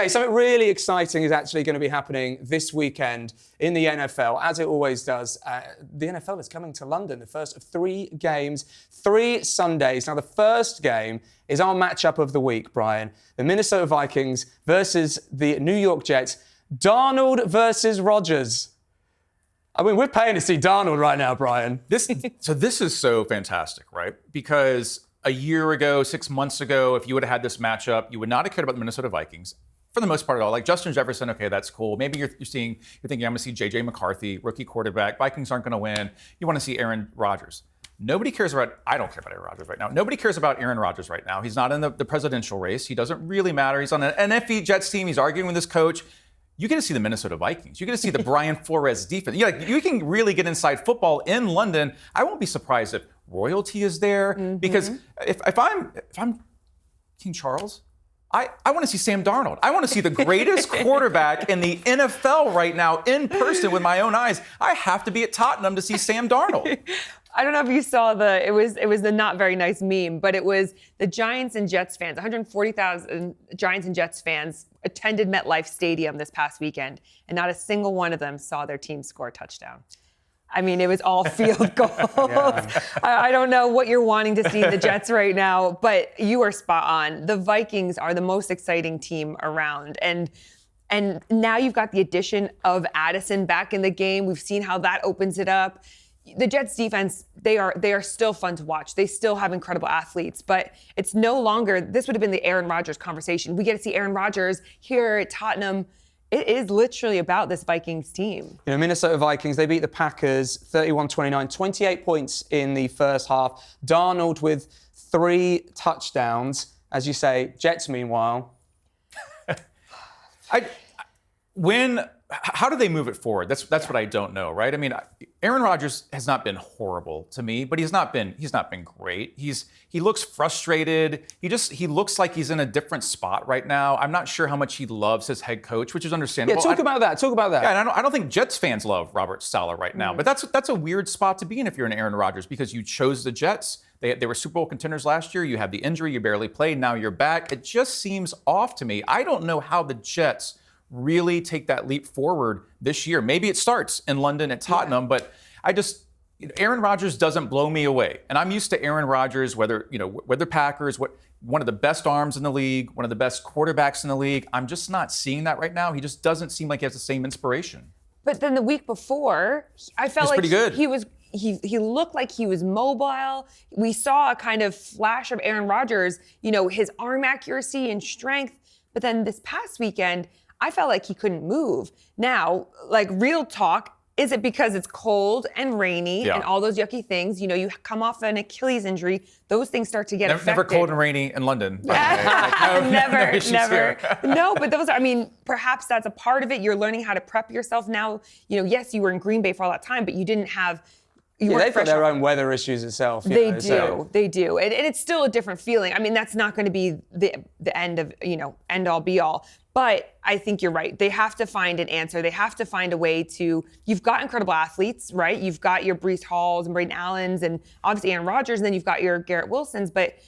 Okay, something really exciting is actually going to be happening this weekend in the NFL, as it always does. The NFL is coming to London, the first of 3 games, 3 Sundays. Now, the first game is our matchup of the week, Brian. The Minnesota Vikings versus the New York Jets. Darnold versus Rodgers. I mean, we're paying to see Darnold right now, Brian. This is so fantastic, right? Because a year ago, 6 months ago, if you would have had this matchup, you would not have cared about the Minnesota Vikings for the most part at all. Like Justin Jefferson, okay, that's cool. Maybe you're thinking, I'm going to see J.J. McCarthy, rookie quarterback. Vikings aren't going to win. You want to see Aaron Rodgers. Nobody cares about, I don't care about Aaron Rodgers right now. Nobody cares about Aaron Rodgers right now. He's not in the presidential race. He doesn't really matter. He's on an NFC Jets team. He's arguing with his coach. You get to see the Minnesota Vikings. You get to see the Brian Flores defense. You can really get inside football in London. I won't be surprised if royalty is there, because if I'm King Charles, I want to see Sam Darnold. I want to see the greatest quarterback in the NFL right now in person with my own eyes. I have to be at Tottenham to see Sam Darnold. I don't know if you saw it was the not very nice meme, but it was the Giants and Jets fans. 140,000 Giants and Jets fans attended MetLife Stadium this past weekend, and not a single one of them saw their team score a touchdown. I mean, it was all field goals. Yeah. I don't know what you're wanting to see in the Jets right now, but you are spot on. The Vikings are the most exciting team around. And now you've got the addition of Addison back in the game. We've seen how that opens it up. The Jets defense, they are still fun to watch. They still have incredible athletes, but it's no longer, this would have been the Aaron Rodgers conversation. We get to see Aaron Rodgers here at Tottenham. It is literally about this Vikings team. Minnesota Vikings, they beat the Packers 31-29, 28 points in the first half. Darnold with 3 touchdowns. As you say, Jets, meanwhile. How do they move it forward? That's what I don't know, right? I mean, Aaron Rodgers has not been horrible to me, but he's not been great. He looks frustrated. He looks like he's in a different spot right now. I'm not sure how much he loves his head coach, which is understandable. Yeah, talk about that. Yeah, and I don't think Jets fans love Robert Salah right now, but that's a weird spot to be in if you're an Aaron Rodgers, because you chose the Jets. They were Super Bowl contenders last year. You had the injury. You barely played. Now you're back. It just seems off to me. I don't know how the Jets really take that leap forward this year. Maybe it starts in London at Tottenham, but Aaron Rodgers doesn't blow me away. And I'm used to Aaron Rodgers, whether Packers, one of the best arms in the league, one of the best quarterbacks in the league. I'm just not seeing that right now. He just doesn't seem like he has the same inspiration. But then the week before, I felt like pretty good. He looked like he was mobile. We saw a kind of flash of Aaron Rodgers, his arm accuracy and strength. But then this past weekend, I felt like he couldn't move. Now, like, real talk, is it because it's cold and rainy and all those yucky things? You come off an Achilles injury, those things start to get affected. Never cold and rainy in London. Never. No, but perhaps that's a part of it. You're learning how to prep yourself now. Yes, you were in Green Bay for all that time, but you didn't have. They've got their own weather issues itself. They do. And it's still a different feeling. I mean, that's not going to be the end of, end all be all. But I think you're right. They have to find an answer. They have to find a way to, you've got incredible athletes, right? You've got your Breece Halls and Braden Allens and obviously Aaron Rodgers, and then you've got your Garrett Wilsons, but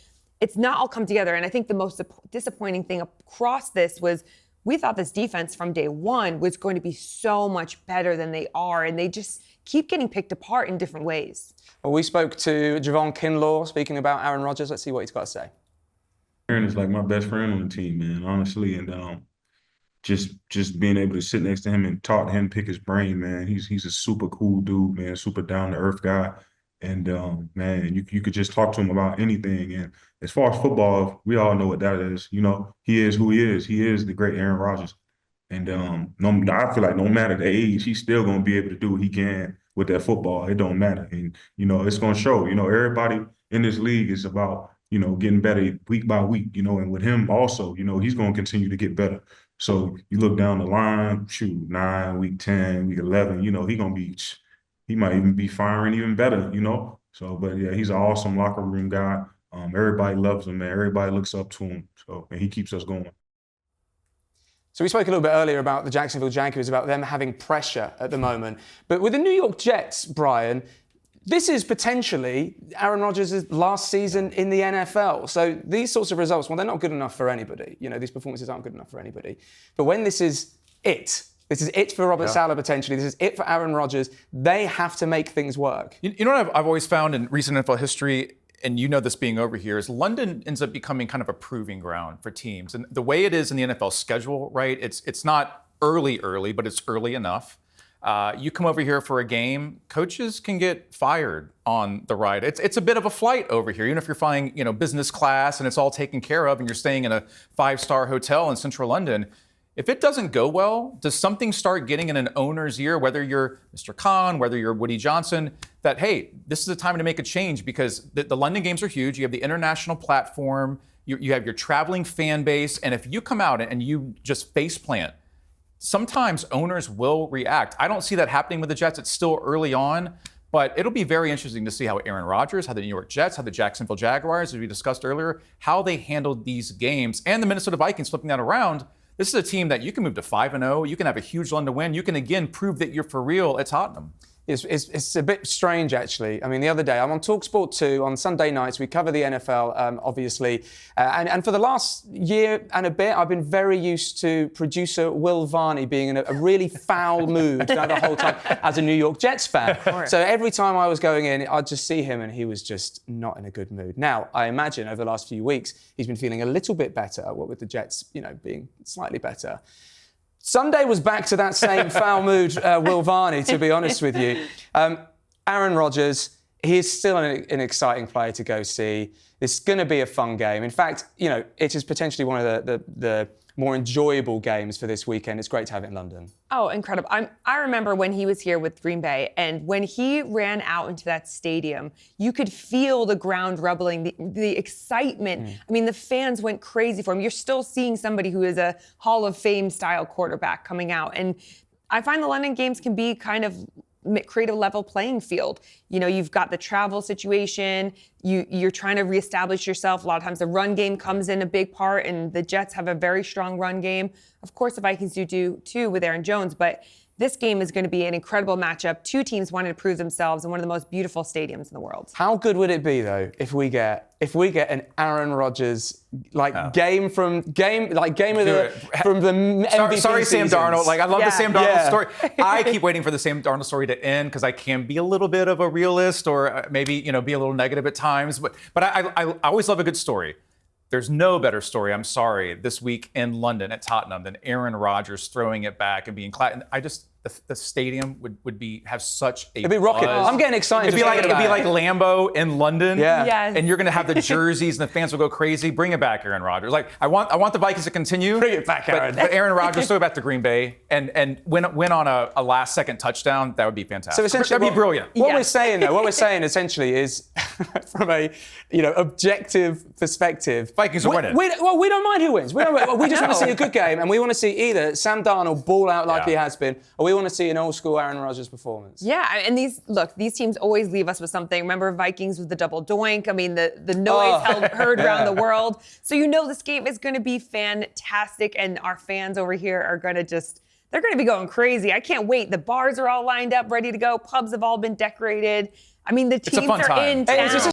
it's not all come together. And I think the most disappointing thing across this was we thought this defense from day one was going to be so much better than they are, and they just keep getting picked apart in different ways. Well, we spoke to Javon Kinlaw speaking about Aaron Rodgers. Let's see what he's got to say. Aaron is like my best friend on the team, man, honestly. And just being able to sit next to him and talk to him, pick his brain, man. He's a super cool dude, man, super down-to-earth guy. And, man, you could just talk to him about anything. And as far as football, we all know what that is. He is who he is. He is the great Aaron Rodgers. And I feel like no matter the age, he's still going to be able to do what he can with that football. It don't matter. And, it's going to show. Everybody in this league is about, getting better week by week, and with him also, he's going to continue to get better. So you look down the line, 9, week 10, week 11, he might even be firing even better, So, but yeah, he's an awesome locker room guy. Everybody loves him, man. Everybody looks up to him. So, and he keeps us going. So we spoke a little bit earlier about the Jacksonville Jaguars, about them having pressure at the moment. But with the New York Jets, Brian, this is potentially Aaron Rodgers' last season in the NFL. So these sorts of results, well, they're not good enough for anybody. These performances aren't good enough for anybody. But when this is it for Robert Salah potentially, this is it for Aaron Rodgers, they have to make things work. You know what I've always found in recent NFL history, and you know this being over here, is London ends up becoming kind of a proving ground for teams. And the way it is in the NFL schedule, right, it's not early, but it's early enough. You come over here for a game, coaches can get fired on the ride. It's a bit of a flight over here, even if you're flying, business class and it's all taken care of and you're staying in a 5-star hotel in central London. If it doesn't go well, does something start getting in an owner's ear, whether you're Mr. Khan, whether you're Woody Johnson, that, hey, this is the time to make a change because the London games are huge. You have the international platform, you have your traveling fan base, and if you come out and you just face plant, sometimes owners will react. I don't see that happening with the Jets. It's still early on, but it'll be very interesting to see how Aaron Rodgers, how the New York Jets, how the Jacksonville Jaguars, as we discussed earlier, how they handled these games, and the Minnesota Vikings flipping that around. This is a team that you can move to 5-0. You can have a huge London win. You can, again, prove that you're for real at Tottenham. It's a bit strange, actually. I mean, the other day, I'm on talkSPORT 2 on Sunday nights. We cover the NFL, obviously. And for the last year and a bit, I've been very used to producer Will Varney being in a really foul mood the whole time as a New York Jets fan. So every time I was going in, I'd just see him and he was just not in a good mood. Now, I imagine over the last few weeks, he's been feeling a little bit better, what with the Jets, being slightly better. Sunday was back to that same foul mood, Will Varney, to be honest with you. Aaron Rodgers, he is still an exciting player to go see. It's going to be a fun game. In fact, it is potentially one of the more enjoyable games for this weekend. It's great to have it in London. Oh, incredible. I remember when he was here with Green Bay, and when he ran out into that stadium, you could feel the ground rumbling, the excitement. I mean, the fans went crazy for him. You're still seeing somebody who is a Hall of Fame style quarterback coming out. And I find the London games can be kind of create a level playing field. You've got the travel situation. You're trying to reestablish yourself. A lot of times the run game comes in a big part, and the Jets have a very strong run game. Of course, the Vikings do too with Aaron Jones, but this game is going to be an incredible matchup. Two teams wanting to prove themselves in one of the most beautiful stadiums in the world. How good would it be though if we get an Aaron Rodgers game from the MVP Sorry, Sam seasons. Darnold. I love the Sam Darnold story. I keep waiting for the Sam Darnold story to end because I can be a little bit of a realist or maybe be a little negative at times. But I always love a good story. There's no better story, I'm sorry, this week in London at Tottenham than Aaron Rodgers throwing it back and being the stadium would have such a It'd be rocking. I'm getting excited. It'd be like Lambeau in London. Yeah. Yes. And you're going to have the jerseys and the fans will go crazy. Bring it back, Aaron Rodgers. I want the Vikings to continue. Bring it back, Aaron. But Aaron Rodgers throw it back to Green Bay and win on a last-second touchdown. That would be fantastic. So essentially, that'd be brilliant. What we're saying essentially is, from a objective perspective, Vikings are winning. We don't mind who wins. We just want to see a good game, and we want to see either Sam Darnold ball out like he has been, or we want to see an old school Aaron Rodgers performance. Yeah, and these teams always leave us with something. Remember Vikings with the double doink? I mean, the noise heard around the world. So this game is going to be fantastic, and our fans over here are going to they're going to be going crazy. I can't wait. The bars are all lined up, ready to go. Pubs have all been decorated. I mean, the teams are in town. It's